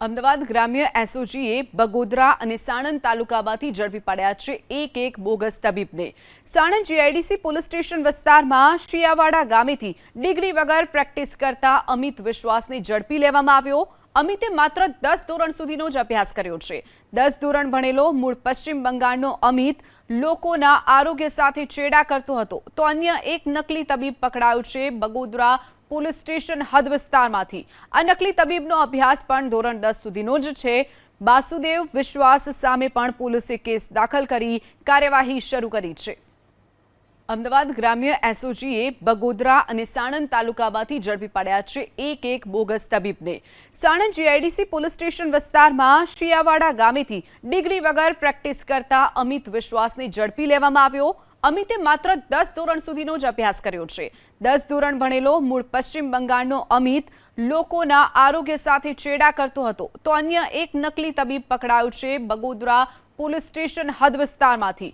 અમદાવાદ ગ્રામ્ય એસઓજીએ બગોદરા અને સાણંદ તાલુકામાંથી ઝડપી પાડ્યા છે એક બોગસ તબીબને। સાણંદ જીઆઈડીસી પોલીસ સ્ટેશન વિસ્તારમાં શિયાવાડા ગામેથી ડિગ્રી વગર પ્રેક્ટિસ કરતા અમિત વિશ્વાસને ઝડપી લેવામાં આવ્યો। અમિતે માત્ર 10 ધોરણ સુધીનો જ અભ્યાસ કર્યો છે। 10 ધોરણ ભણેલો મૂળ પશ્ચિમ બંગાળનો અમિત લોકોના આરોગ્ય સાથે છેડા કરતો હતો તો અન્ય એક નકલી તબીબ પકડાયો છે બગોદરા પોલીસ સ્ટેશન હદ વિસ્તારમાંથી। આ નકલી તબીબનો અભ્યાસ પણ ધોરણ 10 સુધીનો જ છે। વાસુદેવ વિશ્વાસ સામે પણ પોલીસે કેસ દાખલ કરી કાર્યવાહી શરૂ કરી છે। અમદાવાદ ગ્રામ્ય એસઓજીએ બગોદરા અને સાણંદ તાલુકામાંથી ઝડપી પાડ્યા છે એક બોગસ તબીબને। સાણંદ જીઆઈડીસી પોલીસ સ્ટેશન વિસ્તારમાં શિયાવાડા ગામેથી ડિગ્રી વગર પ્રેક્ટિસ કરતા અમિત વિશ્વાસને ઝડપી લેવામાં આવ્યો। અમિતે માત્ર 10 ધોરણ સુધીનો જ અભ્યાસ કર્યો છે। 10 ધોરણ ભણેલો મૂળ પશ્ચિમ બંગાળનો અમિત લોકોના આરોગ્ય સાથે છેડા કરતો હતો તો અન્ય એક નકલી તબીબ પકડાયો છે બગોદરા પોલીસ સ્ટેશન હદ વિસ્તારમાંથી।